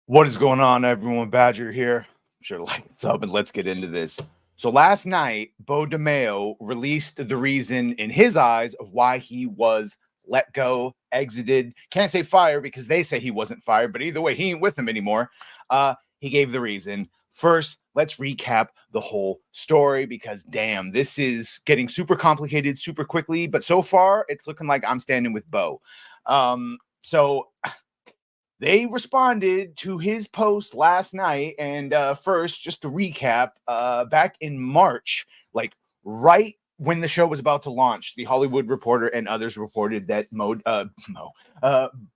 What is going on, everyone? Badger here. Sure, like it's up, and let's get into this. So last night, Beau DeMayo released the reason in his eyes of why he was let go, exited. Can't say fired because they say he wasn't fired, but either way, he ain't with them anymore. He gave the reason. First, let's recap the whole story because damn, this is getting super complicated super quickly. But so far, it's looking like I'm standing with Beau. So they responded to his post last night. And first, just to recap, back in March, like right when the show was about to launch, the Hollywood Reporter and others reported that Beau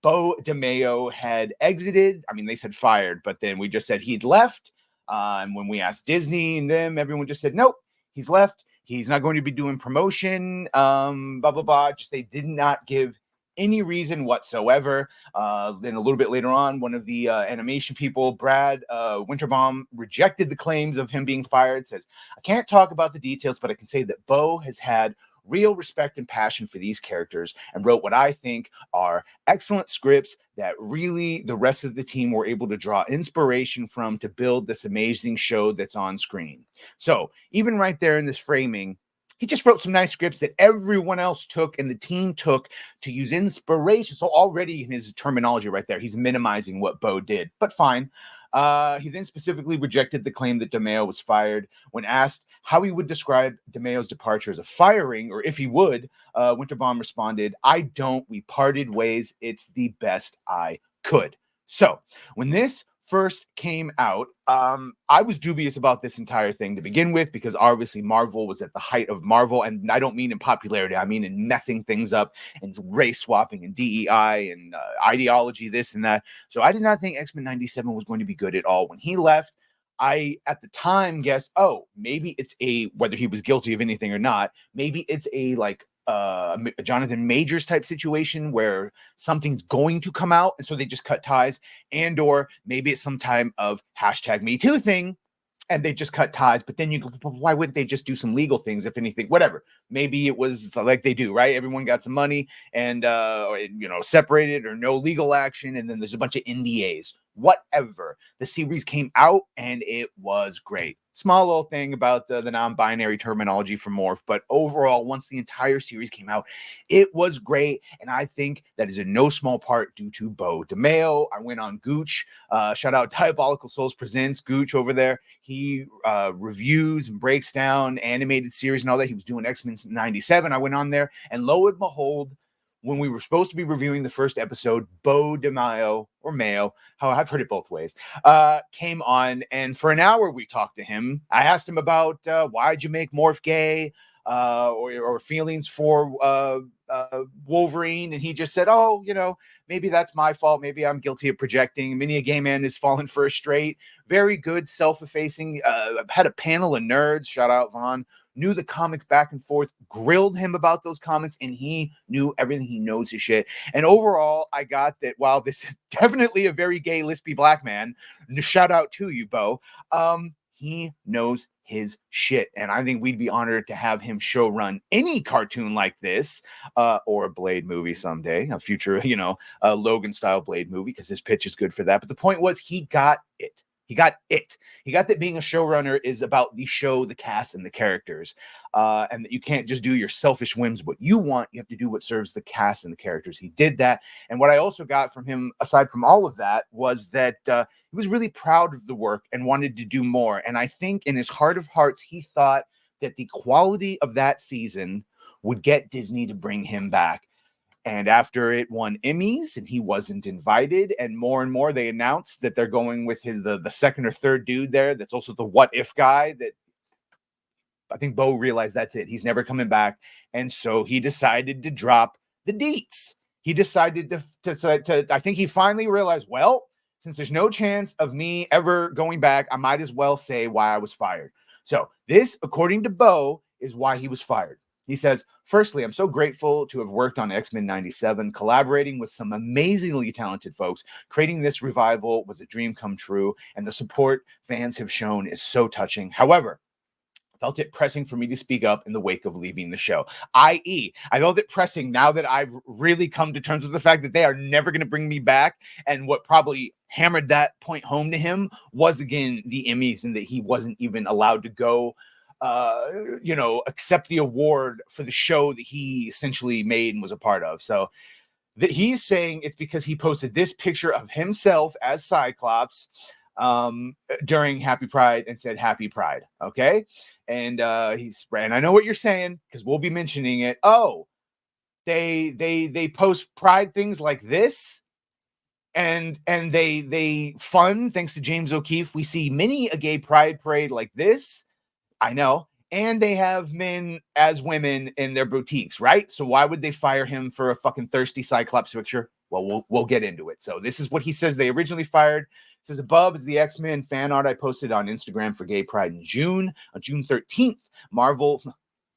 DeMayo had exited. I mean, they said fired, but then we just said he'd left. And when we asked Disney and them, everyone just said, nope, he's left. He's not going to be doing promotion, blah, blah, blah. Just they did not give any reason whatsoever. Then a little bit later on, one of the animation people, Brad Winterbaum, rejected the claims of him being fired. Says, I can't talk about the details, but I can say that Beau has had real respect and passion for these characters and wrote what I think are excellent scripts that really the rest of the team were able to draw inspiration from to build this amazing show that's on screen. So even right there in this framing, he just wrote some nice scripts that everyone else took and the team took to use inspiration. So already in his terminology right there, he's minimizing what Beau did, but fine. He then specifically rejected the claim that DeMayo was fired. When asked how he would describe DeMayo's departure as a firing, or if he would, Winterbaum responded, I don't. We parted ways. It's the best I could. So when this first came out, I was dubious about this entire thing to begin with because obviously Marvel was at the height of Marvel, and I don't mean in popularity, I mean in messing things up and race swapping and DEI and ideology, this and that. So I did not think X-Men 97 was going to be good at all. When he left, I at the time guessed, oh, maybe it's whether he was guilty of anything or not, maybe it's a Jonathan Majors type situation where something's going to come out and so they just cut ties, and or maybe it's some time of hashtag Me Too thing and they just cut ties. But then you go, why wouldn't they just do some legal things, if anything? Whatever. Maybe it was like they do, right? Everyone got some money and separated or no legal action, and then there's a bunch of NDAs. Whatever. The series came out and it was great. Small little thing about the non-binary terminology for Morph, but overall, once the entire series came out, it was great, and I think that is in no small part due to Beau DeMayo. I went on Gooch, shout out Diabolical Souls Presents, Gooch over there. He reviews and breaks down animated series and all that. He was doing X-Men 97. I went on there, and lo and behold, when we were supposed to be reviewing the first episode, Beau DeMayo, or Mayo, how I've heard it both ways, came on, and for an hour we talked to him. I asked him about why'd you make Morph gay, or feelings for Wolverine, and he just said, oh, maybe that's my fault. Maybe I'm guilty of projecting. Many a gay man has fallen for a straight. Very good, self-effacing. Had a panel of nerds, shout out Vaughn, knew the comics back and forth, grilled him about those comics, and he knew everything. He knows his shit. And overall, I got that while this is definitely a very gay, lispy black man, shout out to you, Beau, he knows his shit. And I think we'd be honored to have him show run any cartoon like this, or a Blade movie someday, a future, Logan style Blade movie, because his pitch is good for that. But the point was, he got it. He got it. He got that being a showrunner is about the show, the cast, and the characters, and that you can't just do your selfish whims, what you want. You have to do what serves the cast and the characters. He did that. And what I also got from him, aside from all of that, was that he was really proud of the work and wanted to do more. And I think in his heart of hearts, he thought that the quality of that season would get Disney to bring him back. And after it won Emmys and he wasn't invited, and more they announced that they're going with the second or third dude there that's also the what if guy, that I think Beau realized that's it. He's never coming back. And so he decided to drop the deets. He decided to I think he finally realized, well, since there's no chance of me ever going back, I might as well say why I was fired. So this, according to Beau, is why he was fired. He says, firstly, I'm so grateful to have worked on X-Men 97, collaborating with some amazingly talented folks. Creating this revival was a dream come true, and the support fans have shown is so touching. However, felt it pressing for me to speak up in the wake of leaving the show. I.e., I felt it pressing now that I've really come to terms with the fact that they are never going to bring me back. And what probably hammered that point home to him was, again, the Emmys, and that he wasn't even allowed to go accept the award for the show that he essentially made and was a part of. So that he's saying it's because he posted this picture of himself as Cyclops during Happy Pride and said Happy Pride. Okay. And and I know what you're saying, because we'll be mentioning it. Oh, they post Pride things like this, and they fund, thanks to James O'Keefe, we see many a gay pride parade like this. I know. And they have men as women in their boutiques, right? So why would they fire him for a fucking thirsty Cyclops picture? Well, we'll get into it. So this is what he says they originally fired. It says above is the X-Men fan art I posted on Instagram for Gay Pride in June. On June 13th,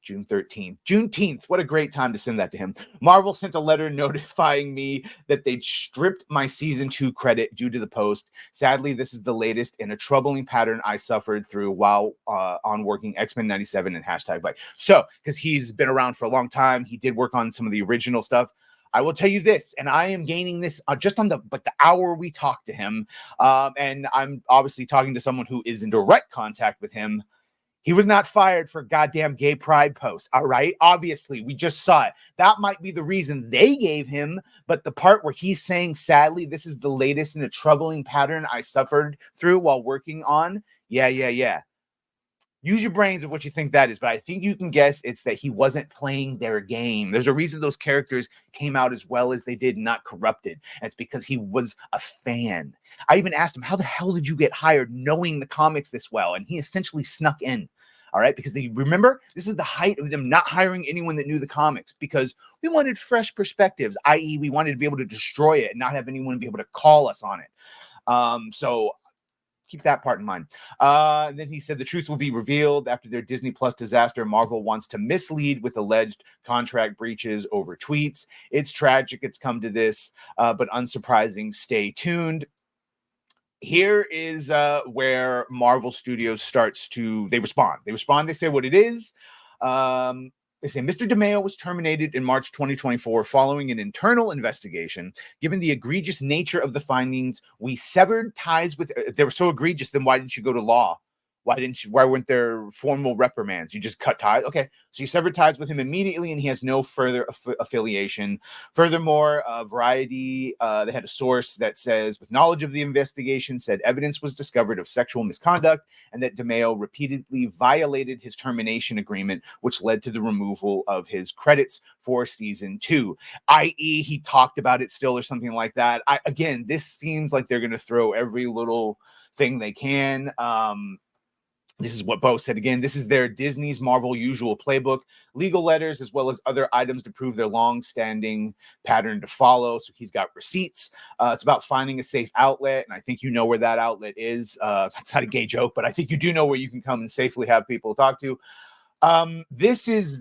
Juneteenth. What a great time to send that to him. Marvel sent a letter notifying me that they'd stripped my season 2 credit due to the post. Sadly, this is the latest in a troubling pattern I suffered through while on working X-Men 97 and hashtag Black. So, because he's been around for a long time, he did work on some of the original stuff. I will tell you this, and I am gaining this just on the hour we talked to him, and I'm obviously talking to someone who is in direct contact with him. He was not fired for a goddamn gay pride post, all right? Obviously, we just saw it. That might be the reason they gave him, but the part where he's saying, sadly, this is the latest in a troubling pattern I suffered through while working on, yeah. Use your brains of what you think that is, but I think you can guess it's that he wasn't playing their game. There's a reason those characters came out as well as they did, not corrupted. And it's because he was a fan. I even asked him, how the hell did you get hired knowing the comics this well? And he essentially snuck in. All right, because they remember this is the height of them not hiring anyone that knew the comics, because we wanted fresh perspectives, i.e., we wanted to be able to destroy it and not have anyone be able to call us on it. So keep that part in mind. Then he said the truth will be revealed after their Disney Plus disaster. Marvel wants to mislead with alleged contract breaches over tweets. It's tragic it's come to this, but unsurprising. Stay tuned. Here is where Marvel Studios starts to, they respond. They say what it is. They say Mr. DeMayo was terminated in March 2024 following an internal investigation. Given the egregious nature of the findings, we severed ties with, they were so egregious, then why didn't you go to law? Why weren't there formal reprimands? You just cut ties? Okay, so you severed ties with him immediately, and he has no further affiliation. Furthermore, Variety, they had a source that says, with knowledge of the investigation, said evidence was discovered of sexual misconduct and that DeMayo repeatedly violated his termination agreement, which led to the removal of his credits for season 2, i.e., he talked about it still or something like that. Again, this seems like they're going to throw every little thing they can. This is what Beau said again. This is their Disney's Marvel usual playbook, legal letters, as well as other items to prove their long-standing pattern to follow. So he's got receipts. It's about finding a safe outlet. And I think you know where that outlet is. That's not a gay joke, but I think you do know where you can come and safely have people talk to. This is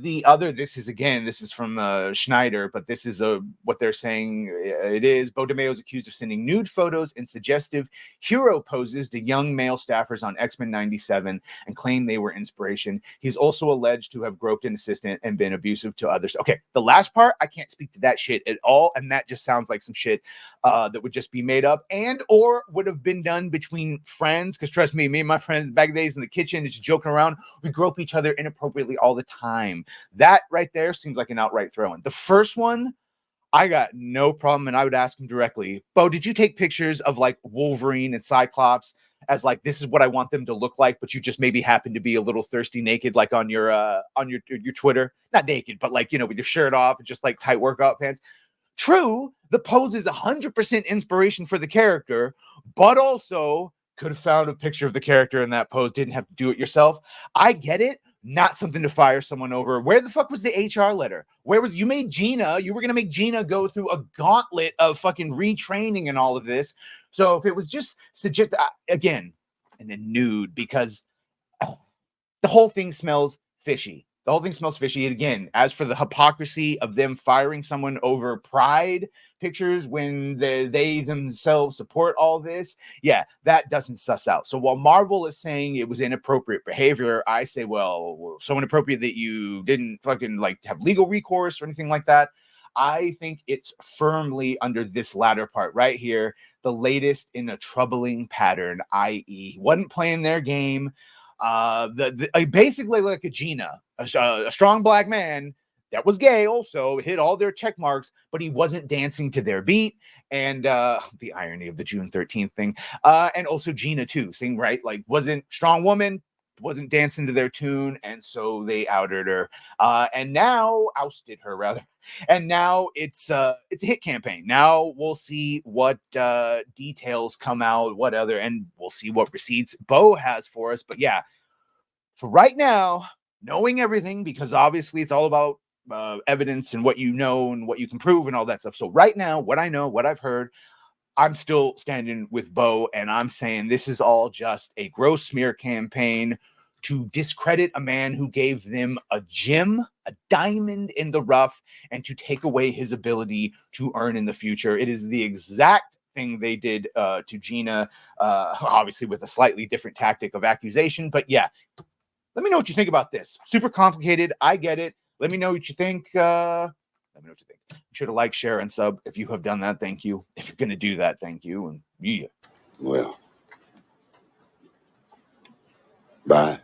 from Schneider, but this is what they're saying it is. Beau DeMayo is accused of sending nude photos and suggestive hero poses to young male staffers on X-Men 97 and claimed they were inspiration. He's also alleged to have groped an assistant and been abusive to others. Okay, the last part, I can't speak to that shit at all, and that just sounds like some shit that would just be made up and or would have been done between friends, because trust me and my friends back days in the kitchen, just joking around, we grope each other inappropriately all the time. That right there seems like an outright throw-in. The first one, I got no problem, and I would ask him directly, Beau, did you take pictures of like Wolverine and Cyclops as like, this is what I want them to look like, but you just maybe happen to be a little thirsty naked, like on your Twitter, not naked, but like, with your shirt off and just like tight workout pants? True, the pose is 100% inspiration for the character, but also could have found a picture of the character in that pose, didn't have to do it yourself. I get it. Not something to fire someone over. Where the fuck was the HR letter? Where was you made Gina? You were going to make Gina go through a gauntlet of fucking retraining and all of this. So if it was just suggest again, and then nude, because the whole thing smells fishy. The whole thing smells fishy. And again, as for the hypocrisy of them firing someone over pride pictures when they themselves support all this, yeah, that doesn't suss out. So while Marvel is saying it was inappropriate behavior, I say, well, so inappropriate that you didn't fucking like have legal recourse or anything like that. I think it's firmly under this latter part right here, the latest in a troubling pattern, i.e., wasn't playing their game. Basically like a Gina, a strong black man that was gay, also hit all their check marks, but he wasn't dancing to their beat. And the irony of the June 13th thing, and also Gina too, saying right, like wasn't strong woman, wasn't dancing to their tune, and so they outed her, and now ousted her rather. And now it's a hit campaign. Now we'll see what details come out, what other, and we'll see what receipts Beau has for us. But yeah, for right now, knowing everything, because obviously it's all about evidence and what you know and what you can prove and all that stuff. So right now, what I know, what I've heard, I'm still standing with Beau, and I'm saying this is all just a gross smear campaign to discredit a man who gave them a gem, a diamond in the rough, and to take away his ability to earn in the future. It is the exact thing they did to Gina, obviously with a slightly different tactic of accusation. But yeah, let me know what you think about this. Super complicated. I get it. Let me know what you think. Let me know what you think. Be sure to like, share, and sub. If you have done that, thank you. If you're going to do that, thank you. And yeah. Well, bye.